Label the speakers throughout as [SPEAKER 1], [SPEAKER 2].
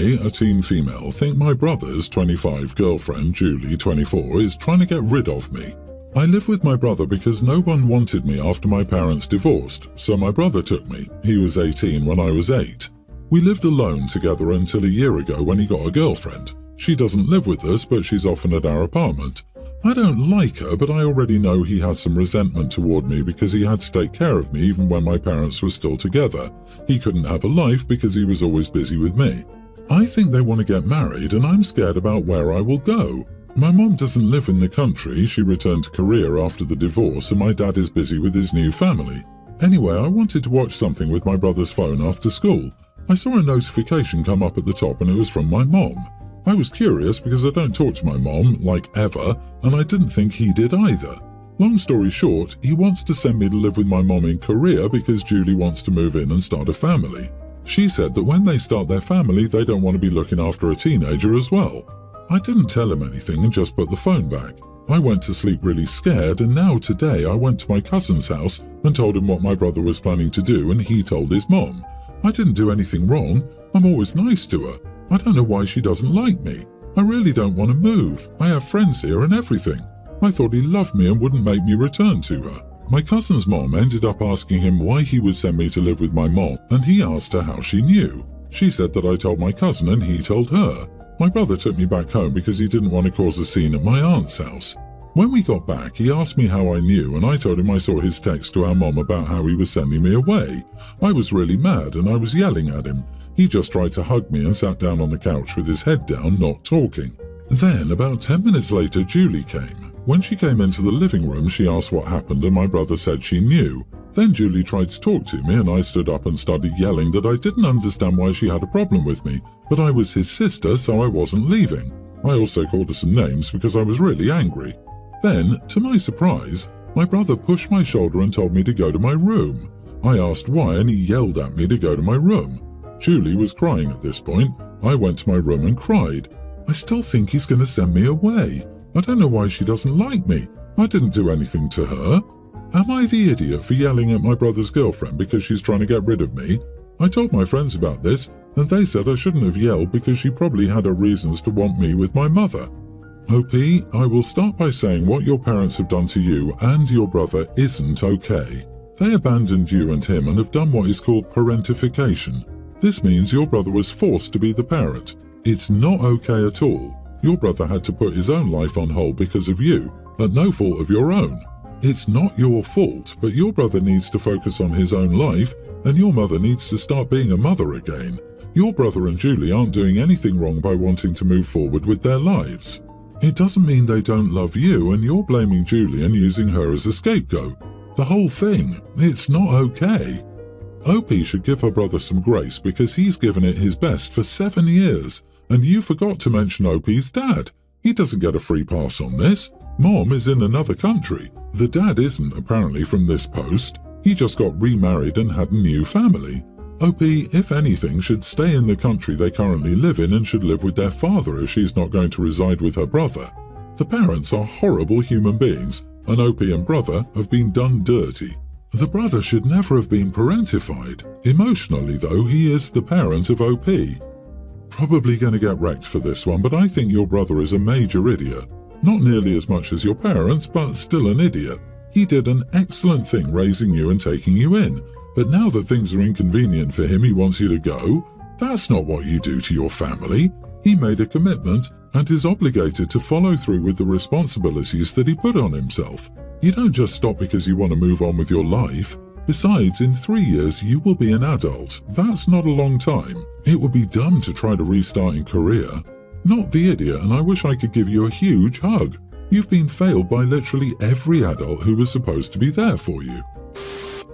[SPEAKER 1] I, a teen female, think my brother's 25 girlfriend, Julie, 24, is trying to get rid of me. I live with my brother because no one wanted me after my parents divorced, so my brother took me. He was 18 when I was 8. We lived alone together until a year ago when he got a girlfriend. She doesn't live with us, but she's often at our apartment. I don't like her, but I already know he has some resentment toward me because he had to take care of me even when my parents were still together. He couldn't have a life because he was always busy with me. I think they want to get married, and I'm scared about where I will go. My mom doesn't live in the country. She returned to Korea after the divorce, and my dad is busy with his new family. Anyway, I wanted to watch something with my brother's phone after school. I saw a notification come up at the top, and it was from my mom. I was curious because I don't talk to my mom, like ever, and I didn't think he did either. Long story short, he wants to send me to live with my mom in Korea because Julie wants to move in and start a family. She said that when they start their family, they don't want to be looking after a teenager as well. I didn't tell him anything and just put the phone back. I went to sleep really scared, and now today I went to my cousin's house and told him what my brother was planning to do, and he told his mom. I didn't do anything wrong. I'm always nice to her. I don't know why she doesn't like me. I really don't want to move. I have friends here and everything. I thought he loved me and wouldn't make me return to her. My cousin's mom ended up asking him why he would send me to live with my mom, and he asked her how she knew. She said that I told my cousin and he told her. My brother took me back home because he didn't want to cause a scene at my aunt's house. When we got back, he asked me how I knew, and I told him I saw his text to our mom about how he was sending me away. I was really mad and I was yelling at him. He just tried to hug me and sat down on the couch with his head down, not talking. Then, about 10 minutes later, Julie came. When she came into the living room, she asked what happened and my brother said she knew. Then Julie tried to talk to me and I stood up and started yelling that I didn't understand why she had a problem with me, but I was his sister, so I wasn't leaving. I also called her some names because I was really angry. Then, to my surprise, my brother pushed my shoulder and told me to go to my room. I asked why and he yelled at me to go to my room. Julie was crying at this point. I went to my room and cried. I still think he's going to send me away. I don't know why she doesn't like me. I didn't do anything to her. Am I the idiot for yelling at my brother's girlfriend because she's trying to get rid of me? I told my friends about this, and they said I shouldn't have yelled because she probably had her reasons to want me with my mother. OP, I will start by saying what your parents have done to you and your brother isn't okay. They abandoned you and him and have done what is called parentification. This means your brother was forced to be the parent. It's not okay at all. Your brother had to put his own life on hold because of you, at no fault of your own. It's not your fault, but your brother needs to focus on his own life, and your mother needs to start being a mother again. Your brother and Julie aren't doing anything wrong by wanting to move forward with their lives. It doesn't mean they don't love you, and you're blaming Julie and using her as a scapegoat. The whole thing, it's not okay. OP should give her brother some grace because he's given it his best for 7 years. And you forgot to mention OP's dad. He doesn't get a free pass on this. Mom is in another country. The dad isn't, apparently, from this post. He just got remarried and had a new family. OP, if anything, should stay in the country they currently live in and should live with their father if she's not going to reside with her brother. The parents are horrible human beings, and OP and brother have been done dirty. The brother should never have been parentified. Emotionally, though, he is the parent of OP. Probably going to get wrecked for this one, but I think your brother is a major idiot. Not nearly as much as your parents, but still an idiot. He did an excellent thing raising you and taking you in, but now that things are inconvenient for him, he wants you to go? That's not what you do to your family. He made a commitment and is obligated to follow through with the responsibilities that he put on himself. You don't just stop because you want to move on with your life. Besides, in 3 years, you will be an adult. That's not a long time. It would be dumb to try to restart in Korea. Not the idiot, and I wish I could give you a huge hug. You've been failed by literally every adult who was supposed to be there for you.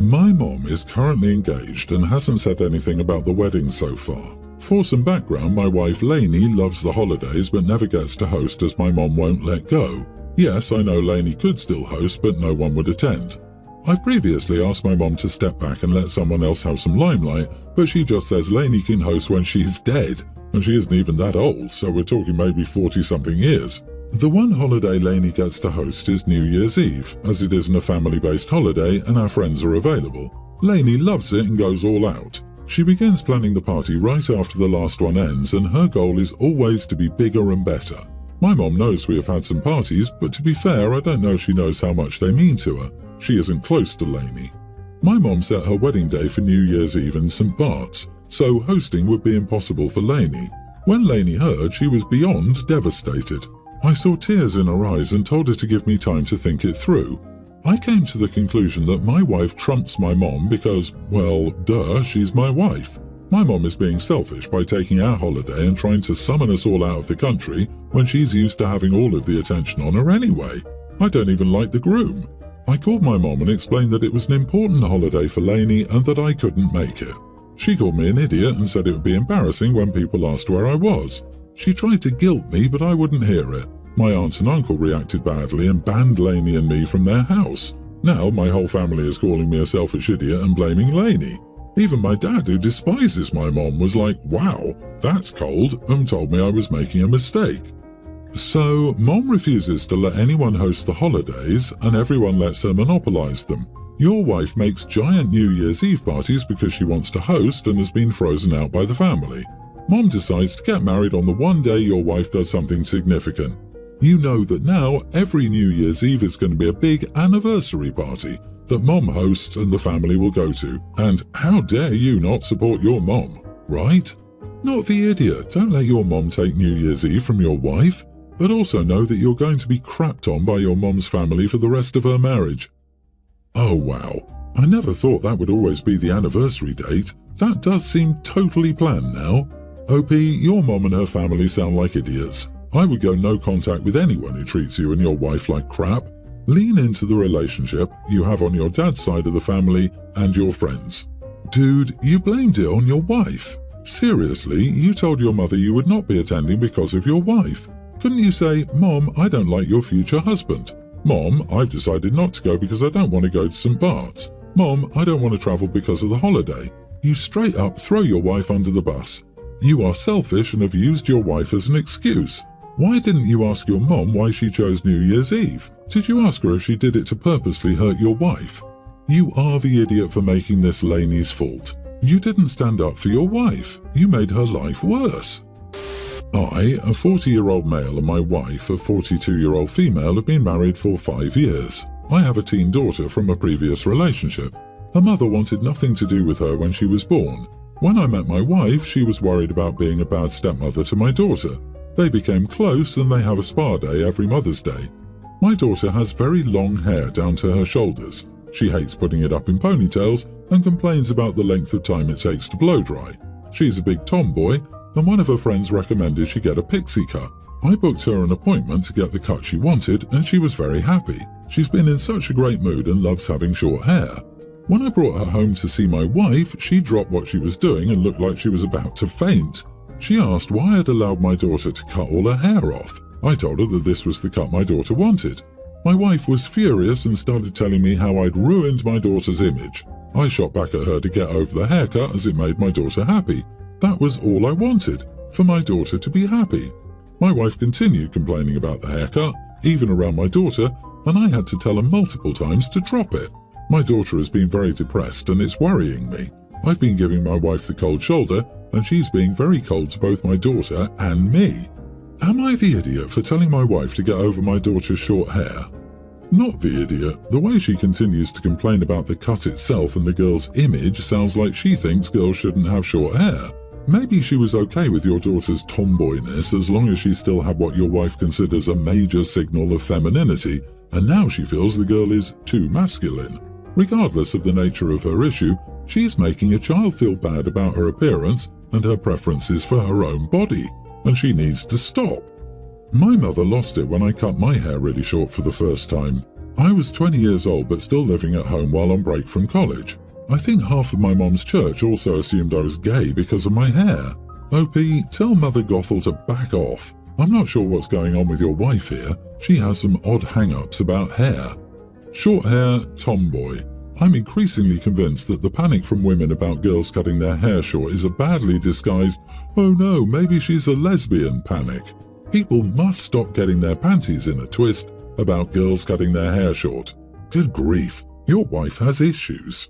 [SPEAKER 1] My mom is currently engaged and hasn't said anything about the wedding so far. For some background, my wife Lainey loves the holidays but never gets to host as my mom won't let go. Yes, I know Lainey could still host, but no one would attend. I've previously asked my mom to step back and let someone else have some limelight, but she just says Lainey can host when she's dead, and she isn't even that old, so we're talking maybe 40-something years. The one holiday Lainey gets to host is New Year's Eve, as it isn't a family-based holiday and our friends are available. Lainey loves it and goes all out. She begins planning the party right after the last one ends, and her goal is always to be bigger and better. My mom knows we have had some parties, but to be fair, I don't know if she knows how much they mean to her. She isn't close to Lainey. My mom set her wedding day for New Year's Eve in St. Bart's, so hosting would be impossible for Lainey. When Lainey heard, she was beyond devastated. I saw tears in her eyes and told her to give me time to think it through. I came to the conclusion that my wife trumps my mom because, well, duh, she's my wife. My mom is being selfish by taking our holiday and trying to summon us all out of the country when she's used to having all of the attention on her anyway. I don't even like the groom. I called my mom and explained that it was an important holiday for Lainey and that I couldn't make it. She called me an idiot and said it would be embarrassing when people asked where I was. She tried to guilt me, but I wouldn't hear it. My aunt and uncle reacted badly and banned Lainey and me from their house. Now my whole family is calling me a selfish idiot and blaming Lainey. Even my dad, who despises my mom, was like, wow, that's cold, and told me I was making a mistake. So mom refuses to let anyone host the holidays and everyone lets her monopolize them. Your wife makes giant New Year's Eve parties because she wants to host and has been frozen out by the family. Mom decides to get married on the one day your wife does something significant. You know that now every New Year's Eve is going to be a big anniversary party that mom hosts and the family will go to. And how dare you not support your mom, right? Not the idiot. Don't let your mom take New Year's Eve from your wife, but also know that you're going to be crapped on by your mom's family for the rest of her marriage. Oh wow, I never thought that would always be the anniversary date. That does seem totally planned now. OP, your mom and her family sound like idiots. I would go no contact with anyone who treats you and your wife like crap. Lean into the relationship you have on your dad's side of the family and your friends. Dude, you blamed it on your wife. Seriously, you told your mother you would not be attending because of your wife. Couldn't you say, Mom, I don't like your future husband? Mom, I've decided not to go because I don't want to go to St. Bart's. Mom, I don't want to travel because of the holiday. You straight up throw your wife under the bus. You are selfish and have used your wife as an excuse. Why didn't you ask your mom why she chose New Year's Eve? Did you ask her if she did it to purposely hurt your wife? You are the idiot for making this Lainey's fault. You didn't stand up for your wife. You made her life worse. I, a 40-year-old male, and my wife, a 42-year-old female, have been married for 5 years. I have a teen daughter from a previous relationship. Her mother wanted nothing to do with her when she was born. When I met my wife, she was worried about being a bad stepmother to my daughter. They became close and they have a spa day every Mother's Day. My daughter has very long hair down to her shoulders. She hates putting it up in ponytails and complains about the length of time it takes to blow dry. She's a big tomboy, and one of her friends recommended she get a pixie cut. I booked her an appointment to get the cut she wanted, and she was very happy. She's been in such a great mood and loves having short hair. When I brought her home to see my wife, she dropped what she was doing and looked like she was about to faint. She asked why I'd allowed my daughter to cut all her hair off. I told her that this was the cut my daughter wanted. My wife was furious and started telling me how I'd ruined my daughter's image. I shot back at her to get over the haircut as it made my daughter happy. That was all I wanted, for my daughter to be happy. My wife continued complaining about the haircut, even around my daughter, and I had to tell her multiple times to drop it. My daughter has been very depressed and it's worrying me. I've been giving my wife the cold shoulder, and she's being very cold to both my daughter and me. Am I the idiot for telling my wife to get over my daughter's short hair? Not the idiot. The way she continues to complain about the cut itself and the girl's image sounds like she thinks girls shouldn't have short hair. Maybe she was okay with your daughter's tomboyness as long as she still had what your wife considers a major signal of femininity, and now she feels the girl is too masculine. Regardless of the nature of her issue, she's making a child feel bad about her appearance and her preferences for her own body, and she needs to stop. My mother lost it when I cut my hair really short for the first time. I was 20 years old but still living at home while on break from college. I think half of my mom's church also assumed I was gay because of my hair. OP, tell Mother Gothel to back off. I'm not sure what's going on with your wife here. She has some odd hang-ups about hair. Short hair, tomboy. I'm increasingly convinced that the panic from women about girls cutting their hair short is a badly disguised, oh no, maybe she's a lesbian panic. People must stop getting their panties in a twist about girls cutting their hair short. Good grief, your wife has issues.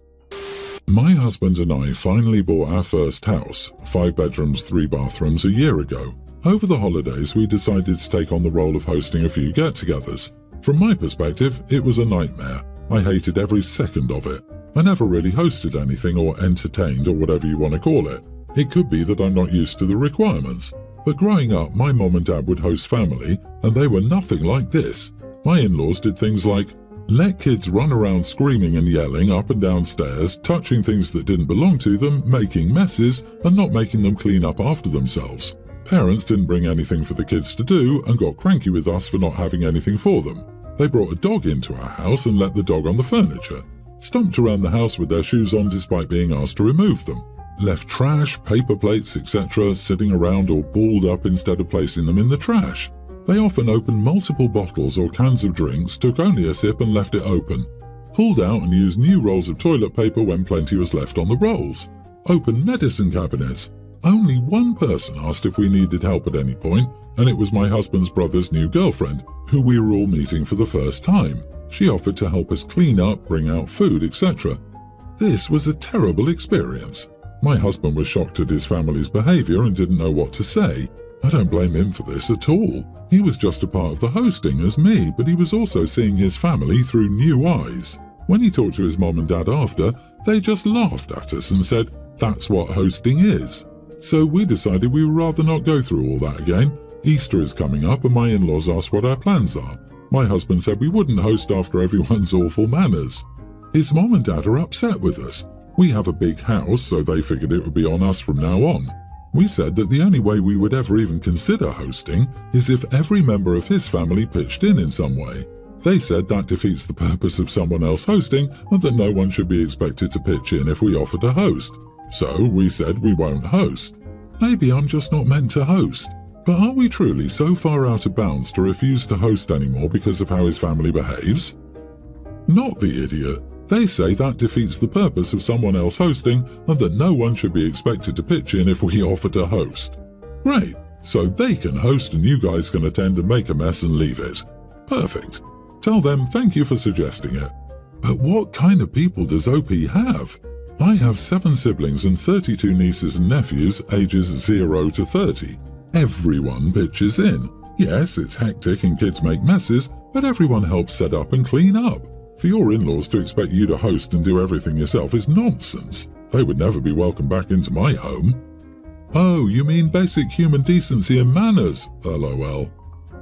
[SPEAKER 1] My husband and I finally bought our first house, 5 bedrooms, 3 bathrooms, a year ago. Over the holidays, we decided to take on the role of hosting a few get-togethers. From my perspective, it was a nightmare. I hated every second of it. I never really hosted anything or entertained or whatever you want to call it. It could be that I'm not used to the requirements. But growing up, my mom and dad would host family, and they were nothing like this. My in-laws did things like let kids run around screaming and yelling up and down stairs, touching things that didn't belong to them, making messes, and not making them clean up after themselves. Parents didn't bring anything for the kids to do and got cranky with us for not having anything for them. They brought a dog into our house and let the dog on the furniture. Stomped around the house with their shoes on despite being asked to remove them. Left trash, paper plates, etc. sitting around or balled up instead of placing them in the trash. They often opened multiple bottles or cans of drinks, took only a sip and left it open. Pulled out and used new rolls of toilet paper when plenty was left on the rolls. Opened medicine cabinets. Only one person asked if we needed help at any point, and it was my husband's brother's new girlfriend, who we were all meeting for the first time. She offered to help us clean up, bring out food, etc. This was a terrible experience. My husband was shocked at his family's behaviour and didn't know what to say. I don't blame him for this at all. He was just a part of the hosting as me, but he was also seeing his family through new eyes. When he talked to his mom and dad after, they just laughed at us and said, that's what hosting is. So we decided we would rather not go through all that again. Easter is coming up and my in-laws asked what our plans are. My husband said we wouldn't host after everyone's awful manners. His mom and dad are upset with us. We have a big house, so they figured it would be on us from now on. We said that the only way we would ever even consider hosting is if every member of his family pitched in some way. They said that defeats the purpose of someone else hosting and that no one should be expected to pitch in if we offer to host. So we said we won't host. Maybe I'm just not meant to host. But are we truly so far out of bounds to refuse to host anymore because of how his family behaves? Not the idiot. They say that defeats the purpose of someone else hosting and that no one should be expected to pitch in if we offer to host. Great, so they can host and you guys can attend and make a mess and leave it. Perfect. Tell them thank you for suggesting it. But what kind of people does OP have? I have 7 siblings and 32 nieces and nephews ages 0 to 30. Everyone pitches in. Yes, it's hectic and kids make messes, but everyone helps set up and clean up. For your in-laws to expect you to host and do everything yourself is nonsense. They would never be welcome back into my home. Oh, you mean basic human decency and manners, LOL.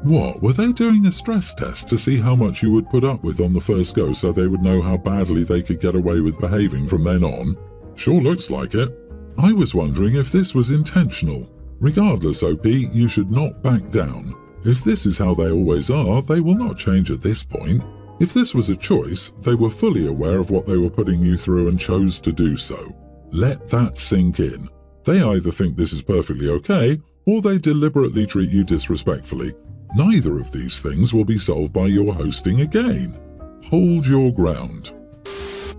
[SPEAKER 1] What, were they doing a stress test to see how much you would put up with on the first go so they would know how badly they could get away with behaving from then on? Sure looks like it. I was wondering if this was intentional. Regardless, OP, you should not back down. If this is how they always are, they will not change at this point. If this was a choice, they were fully aware of what they were putting you through and chose to do so. Let that sink in. They either think this is perfectly okay, or they deliberately treat you disrespectfully. Neither of these things will be solved by your hosting again. Hold your ground.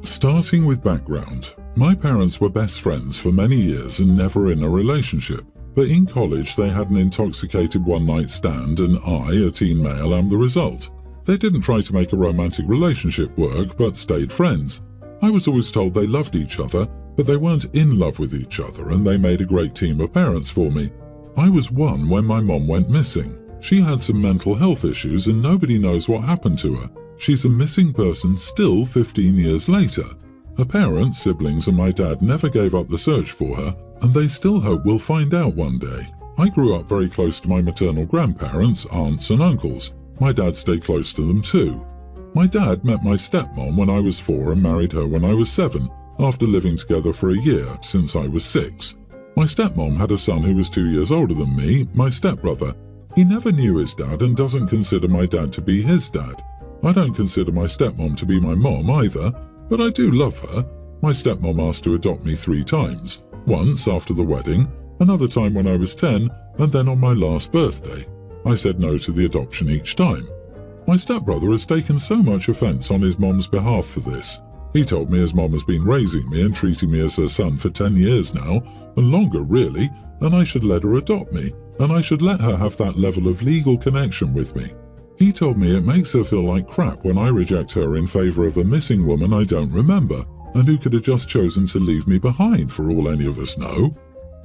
[SPEAKER 1] Starting with background, my parents were best friends for many years and never in a relationship. But in college they had an intoxicated one-night stand and I, a teen male, am the result. They didn't try to make a romantic relationship work, but stayed friends. I was always told they loved each other, but they weren't in love with each other, and they made a great team of parents for me. I was 1 when my mom went missing. She had some mental health issues and nobody knows what happened to her. She's a missing person still 15 years later. Her parents, siblings and my dad never gave up the search for her, and they still hope we'll find out one day. I grew up very close to my maternal grandparents, aunts and uncles. My dad stayed close to them too. My dad met my stepmom when I was 4 and married her when I was 7, after living together for a year, since I was 6. My stepmom had a son who was 2 years older than me, my stepbrother. He never knew his dad and doesn't consider my dad to be his dad. I don't consider my stepmom to be my mom either, but I do love her. My stepmom asked to adopt me 3 times, once after the wedding, another time when I was 10, and then on my last birthday. I said no to the adoption each time. My stepbrother has taken so much offence on his mom's behalf for this. He told me his mom has been raising me and treating me as her son for 10 years now, and longer really, and I should let her adopt me, and I should let her have that level of legal connection with me. He told me it makes her feel like crap when I reject her in favour of a missing woman I don't remember, and who could have just chosen to leave me behind for all any of us know.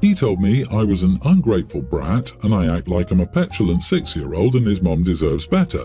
[SPEAKER 1] He told me I was an ungrateful brat and I act like I'm a petulant 6-year-old and his mom deserves better.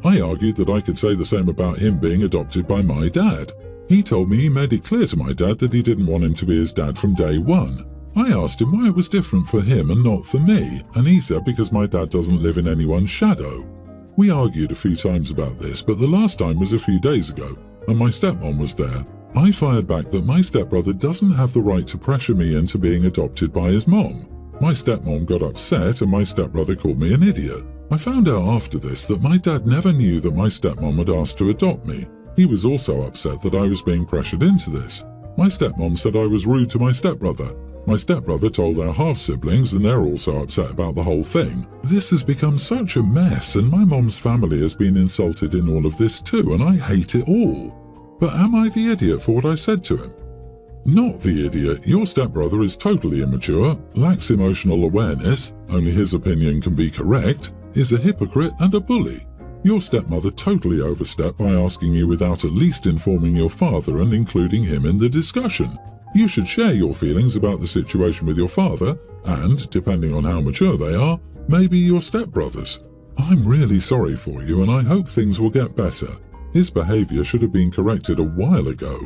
[SPEAKER 1] I argued that I could say the same about him being adopted by my dad. He told me he made it clear to my dad that he didn't want him to be his dad from day one. I asked him why it was different for him and not for me, and he said because my dad doesn't live in anyone's shadow. We argued a few times about this, but the last time was a few days ago, and my stepmom was there. I fired back that my stepbrother doesn't have the right to pressure me into being adopted by his mom. My stepmom got upset and my stepbrother called me an idiot. I found out after this that my dad never knew that my stepmom had asked to adopt me. He was also upset that I was being pressured into this. My stepmom said I was rude to my stepbrother. My stepbrother told our half-siblings and they're also upset about the whole thing. This has become such a mess and my mom's family has been insulted in all of this too, and I hate it all. But am I the idiot for what I said to him? Not the idiot. Your stepbrother is totally immature, lacks emotional awareness, only his opinion can be correct, is a hypocrite and a bully. Your stepmother totally overstepped by asking you without at least informing your father and including him in the discussion. You should share your feelings about the situation with your father and, depending on how mature they are, maybe your stepbrothers. I'm really sorry for you and I hope things will get better. His behavior should have been corrected a while ago.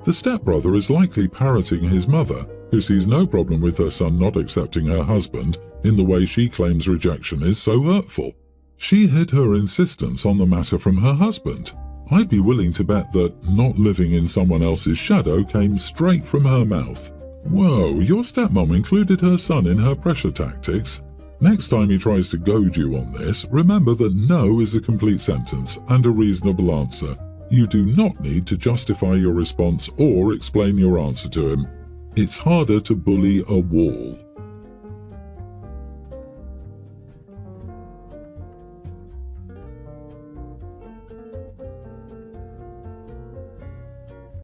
[SPEAKER 1] The stepbrother is likely parroting his mother, who sees no problem with her son not accepting her husband in the way she claims rejection is so hurtful. She hid her insistence on the matter from her husband. I'd be willing to bet that not living in someone else's shadow came straight from her mouth. Whoa, your stepmom included her son in her pressure tactics. Next time he tries to goad you on this, remember that no is a complete sentence and a reasonable answer. You do not need to justify your response or explain your answer to him. It's harder to bully a wall.